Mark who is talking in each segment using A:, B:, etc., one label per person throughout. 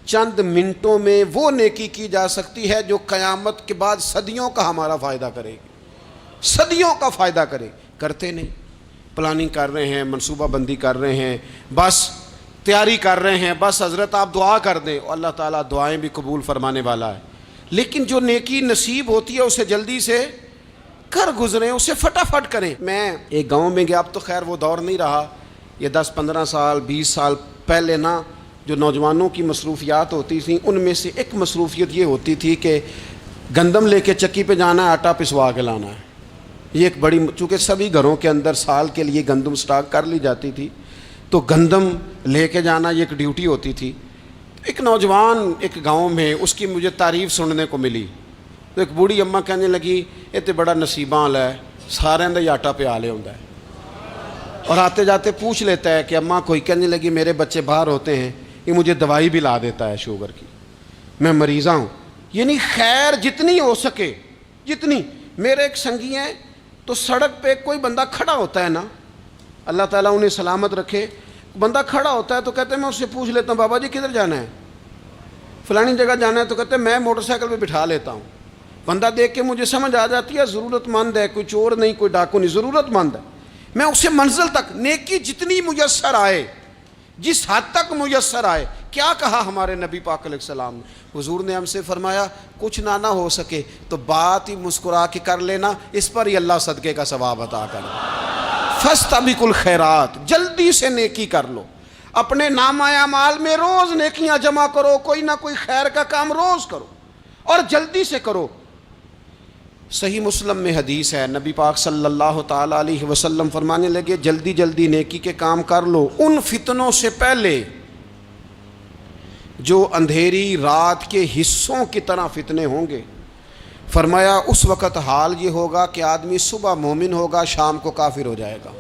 A: چند منٹوں میں وہ نیکی کی جا سکتی ہے جو قیامت کے بعد صدیوں کا ہمارا فائدہ کرے گی، صدیوں کا فائدہ کرے. کرتے نہیں، پلاننگ کر رہے ہیں، منصوبہ بندی کر رہے ہیں، بس تیاری کر رہے ہیں، بس حضرت آپ دعا کر دیں، اللہ تعالیٰ دعائیں بھی قبول فرمانے والا ہے. لیکن جو نیکی نصیب ہوتی ہے اسے جلدی سے کر گزریں، اسے فٹافٹ کریں. میں ایک گاؤں میں گیا، اب تو خیر وہ دور نہیں رہا، یہ 10-15 سال 20 سال پہلے نا جو نوجوانوں کی مصروفیات ہوتی تھیں ان میں سے ایک مصروفیت یہ ہوتی تھی کہ گندم لے کے چکی پہ جانا ہے، آٹا پسوا کے لانا ہے. یہ ایک بڑی، چونکہ سبھی گھروں کے اندر سال کے لیے گندم سٹاک کر لی جاتی تھی تو گندم لے کے جانا یہ ایک ڈیوٹی ہوتی تھی. ایک نوجوان ایک گاؤں میں، اس کی مجھے تعریف سننے کو ملی. تو ایک بوڑھی اماں کہنے لگی یہ تو بڑا نصیباں والا ہے، سارے دا ہی آٹا پہ آ لے ہوندا ہے. اور آتے جاتے پوچھ لیتا ہے کہ اماں کوئی، کہنے لگی میرے بچے باہر ہوتے ہیں، یہ مجھے دوائی بھی لا دیتا ہے شوگر کی، میں مریضہ ہوں. یعنی خیر جتنی ہو سکے جتنی. میرے ایک سنگی ہیں تو سڑک پہ کوئی بندہ کھڑا ہوتا ہے نا، اللہ تعالیٰ انہیں سلامت رکھے، بندہ کھڑا ہوتا ہے تو کہتے ہیں میں اس سے پوچھ لیتا ہوں بابا جی کدھر جانا ہے، فلانی جگہ جانا ہے، تو کہتے ہیں میں موٹر سائیکل پہ بٹھا لیتا ہوں. بندہ دیکھ کے مجھے سمجھ آ جاتی ہے ضرورت مند ہے، کوئی چور نہیں، کوئی ڈاکو نہیں، ضرورت مند ہے. میں اسے منزل تک، نیکی جتنی میسر آئے، جس حد تک میسر آئے. کیا کہا ہمارے نبی پاک علیہ السلام نے؟ حضور نے ہم سے فرمایا کچھ نہ ہو سکے تو بات ہی مسکرا کے کر لینا، اس پر ہی اللہ صدقے کا ثواب عطا کرے. فاستبقوا الخیرات، جلدی سے نیکی کر لو. اپنے نامہ اعمال میں روز نیکیاں جمع کرو، کوئی نہ کوئی خیر کا کام روز کرو اور جلدی سے کرو. صحیح مسلم میں حدیث ہے، نبی پاک صلی اللہ تعالیٰ علیہ وسلم فرمانے لگے جلدی جلدی نیکی کے کام کر لو ان فتنوں سے پہلے جو اندھیری رات کے حصوں کی طرح فتنے ہوں گے. فرمایا اس وقت حال یہ ہوگا کہ آدمی صبح مومن ہوگا، شام کو کافر ہو جائے گا،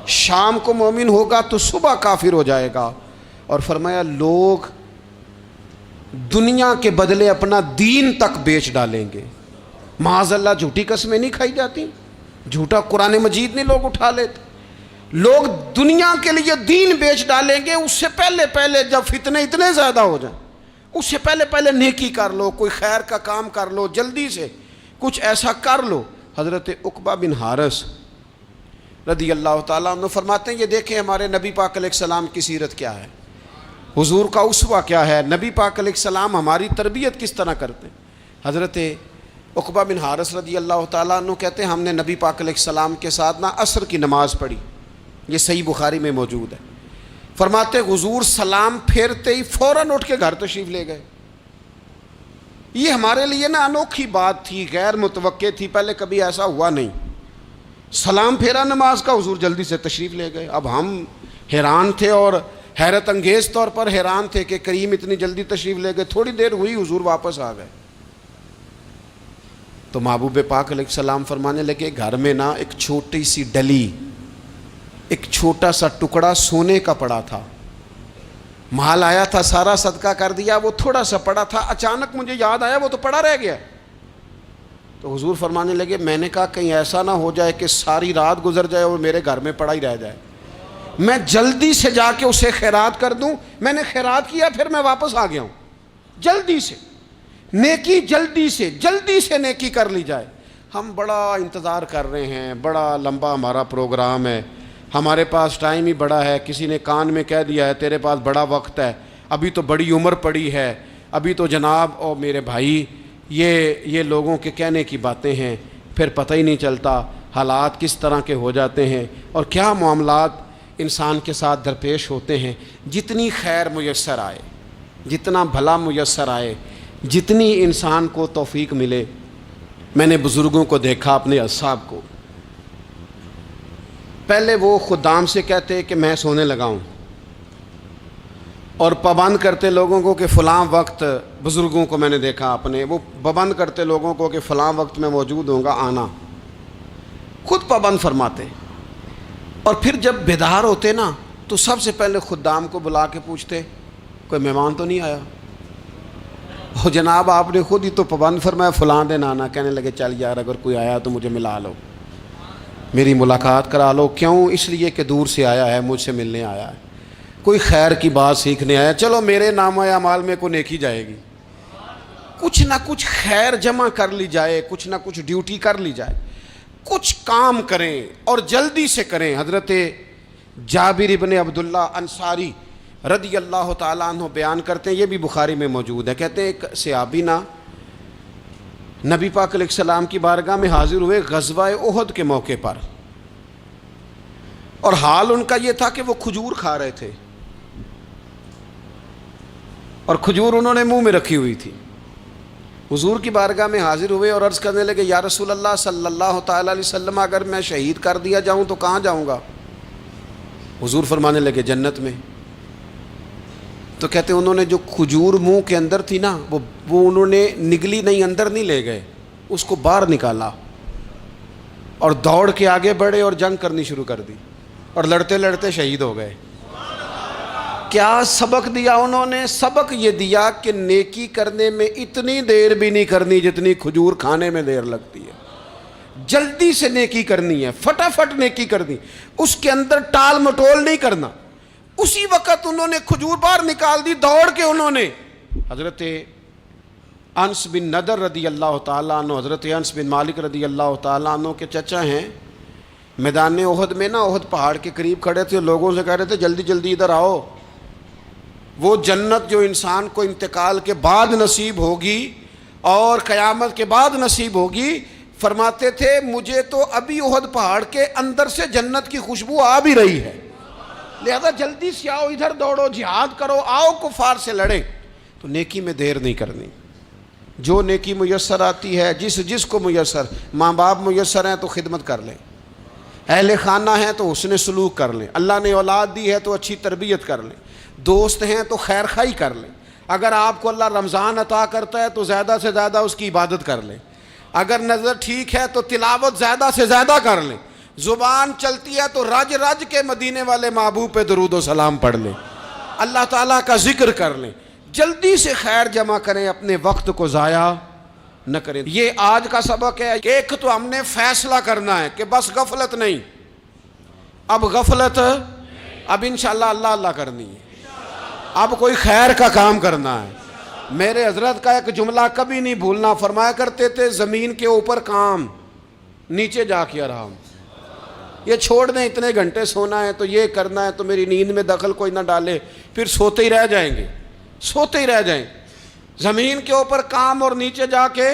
A: شام کو مومن ہوگا تو صبح کافر ہو جائے گا. اور فرمایا لوگ دنیا کے بدلے اپنا دین تک بیچ ڈالیں گے. معاذ اللہ جھوٹی قسمیں نہیں کھائی جاتی، جھوٹا قرآن مجید نہیں لوگ اٹھا لیتے. لوگ دنیا کے لیے دین بیچ ڈالیں گے. اس سے پہلے جب فتنے اتنے زیادہ ہو جائیں، اس سے پہلے نیکی کر لو، کوئی خیر کا کام کر لو، جلدی سے کچھ ایسا کر لو. حضرت عقبہ بن حارث رضی اللہ تعالیٰ عنہ فرماتے ہیں یہ دیکھیں ہمارے نبی پاک علیہ السلام کی سیرت کیا ہے، حضور کا اسوہ کیا ہے، نبی پاک علیہ السلام ہماری تربیت کس طرح کرتے ہیں. حضرت عقبہ بن حارث رضی اللہ تعالیٰ عنہ کہتے ہیں ہم نے نبی پاک علیہ السلام کے ساتھ عصر کی نماز پڑھی، یہ صحیح بخاری میں موجود ہے. فرماتے حضور سلام پھیرتے ہی فوراً اٹھ کے گھر تشریف لے گئے. یہ ہمارے لیے انوکھی بات تھی، غیر متوقع تھی، پہلے کبھی ایسا ہوا نہیں. سلام پھیرا نماز کا، حضور جلدی سے تشریف لے گئے. اب ہم حیران تھے اور حیرت انگیز طور پر حیران تھے کہ کریم اتنی جلدی تشریف لے گئے. تھوڑی دیر ہوئی حضور واپس آ گئے تو محبوب پاک علیہ السلام فرمانے لگے گھر میں ایک چھوٹی سی ڈلی، ایک چھوٹا سا ٹکڑا سونے کا پڑا تھا، مال آیا تھا سارا صدقہ کر دیا، وہ تھوڑا سا پڑا تھا، اچانک مجھے یاد آیا وہ تو پڑا رہ گیا. تو حضور فرمانے لگے میں نے کہا کہیں ایسا نہ ہو جائے کہ ساری رات گزر جائے اور میرے گھر میں پڑا ہی رہ جائے، میں جلدی سے جا کے اسے خیرات کر دوں. میں نے خیرات کیا پھر میں واپس آ گیا ہوں. جلدی سے نیکی، جلدی سے نیکی کر لی جائے. ہم بڑا انتظار کر رہے ہیں، بڑا لمبا ہمارا پروگرام ہے، ہمارے پاس ٹائم ہی بڑا ہے. کسی نے کان میں کہہ دیا ہے تیرے پاس بڑا وقت ہے، ابھی تو بڑی عمر پڑی ہے، ابھی تو جناب. اور میرے بھائی یہ لوگوں کے کہنے کی باتیں ہیں، پھر پتہ ہی نہیں چلتا حالات کس طرح کے ہو جاتے ہیں اور کیا معاملات انسان کے ساتھ درپیش ہوتے ہیں. جتنی خیر میسر آئے، جتنا بھلا میسر آئے، جتنی انسان کو توفیق ملے. میں نے بزرگوں کو دیکھا، اپنے اصحاب کو، پہلے وہ خدام سے کہتے کہ میں سونے لگا ہوں اور پابند کرتے لوگوں کو کہ فلاں وقت، بزرگوں کو میں نے دیکھا اپنے، وہ پابند کرتے لوگوں کو کہ فلاں وقت میں موجود ہوں گا آنا، خود پابند فرماتے. اور پھر جب بیدار ہوتے تو سب سے پہلے خدام کو بلا کے پوچھتے کوئی مہمان تو نہیں آیا. اور جناب آپ نے خود ہی تو پابند فرمایا فلاں دن آنا. کہنے لگے چل یار اگر کوئی آیا تو مجھے ملا لو، میری ملاقات کرا لو. کیوں؟ اس لیے کہ دور سے آیا ہے، مجھ سے ملنے آیا ہے. کوئی خیر کی بات سیکھنے آیا، چلو میرے نامہ اعمال میں کوئی نیکی جائے گی، کچھ نہ کچھ خیر جمع کر لی جائے، کچھ نہ کچھ ڈیوٹی کر لی جائے، کچھ کام کریں اور جلدی سے کریں۔ حضرت جابر ابن عبداللہ انصاری رضی اللہ تعالیٰ عنہ بیان کرتے ہیں، یہ بھی بخاری میں موجود ہے، کہتے ہیں ایک صحابی نبی پاک علیہ السلام کی بارگاہ میں حاضر ہوئے غزوہ احد کے موقع پر، اور حال ان کا یہ تھا کہ وہ کھجور کھا رہے تھے، اور کھجور انہوں نے منہ میں رکھی ہوئی تھی۔ حضور کی بارگاہ میں حاضر ہوئے اور عرض کرنے لگے، یا رسول اللہ صلی اللہ تعالیٰ علیہ وسلم، اگر میں شہید کر دیا جاؤں تو کہاں جاؤں گا؟ حضور فرمانے لگے، جنت میں۔ تو کہتے ہیں انہوں نے جو کھجور منہ کے اندر تھی نا، وہ انہوں نے نگلی نہیں، اندر نہیں لے گئے، اس کو باہر نکالا اور دوڑ کے آگے بڑھے اور جنگ کرنی شروع کر دی، اور لڑتے لڑتے شہید ہو گئے۔ کیا سبق دیا انہوں نے؟ سبق یہ دیا کہ نیکی کرنے میں اتنی دیر بھی نہیں کرنی جتنی کھجور کھانے میں دیر لگتی ہے۔ جلدی سے نیکی کرنی ہے، فٹافٹ نیکی کرنی، اس کے اندر ٹال مٹول نہیں کرنا۔ اسی وقت انہوں نے کھجور باہر نکال دی، دوڑ کے انہوں نے حضرت انس بن نضر رضی اللہ تعالیٰ عنہ، حضرت انس بن مالک رضی اللہ تعالیٰ عنہ کے چچا ہیں، میدان احد میں نا، احد پہاڑ کے قریب کھڑے تھے، لوگوں سے کہہ رہے تھے جلدی جلدی ادھر آؤ، وہ جنت جو انسان کو انتقال کے بعد نصیب ہوگی اور قیامت کے بعد نصیب ہوگی، فرماتے تھے مجھے تو ابھی احد پہاڑ کے اندر سے جنت کی خوشبو آ بھی رہی ہے، لہذا جلدی سے آؤ، ادھر دوڑو، جہاد کرو، آؤ کفار سے لڑیں۔ تو نیکی میں دیر نہیں کرنی، جو نیکی میسر آتی ہے، جس کو میسر، ماں باپ میسر ہیں تو خدمت کر لیں، اہل خانہ ہیں تو حسن سلوک کر لیں، اللہ نے اولاد دی ہے تو اچھی تربیت کر لیں، دوست ہیں تو خیر خواہی کر لیں، اگر آپ کو اللہ رمضان عطا کرتا ہے تو زیادہ سے زیادہ اس کی عبادت کر لیں، اگر نظر ٹھیک ہے تو تلاوت زیادہ سے زیادہ کر لیں، زبان چلتی ہے تو رج رج کے مدینے والے محبوب پہ درود و سلام پڑھ لیں، اللہ تعالیٰ کا ذکر کر لیں، جلدی سے خیر جمع کریں، اپنے وقت کو ضائع نہ کریں۔ یہ آج کا سبق ہے۔ ایک تو ہم نے فیصلہ کرنا ہے کہ بس غفلت نہیں، اب غفلت، اب انشاءاللہ اللہ اللہ کرنی ہے، اب کوئی خیر کا کام کرنا ہے۔ میرے حضرت کا ایک جملہ کبھی نہیں بھولنا، فرمایا کرتے تھے زمین کے اوپر کام، نیچے جا کے آرام۔ یہ چھوڑ دیں، اتنے گھنٹے سونا ہے تو یہ کرنا ہے تو میری نیند میں دخل کوئی نہ ڈالے، پھر سوتے ہی رہ جائیں گے، سوتے ہی رہ جائیں۔ زمین کے اوپر کام اور نیچے جا کے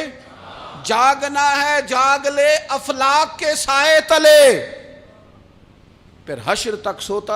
A: جاگنا ہے، جاگ لے افلاک کے سائے تلے، پھر حشر تک سوتا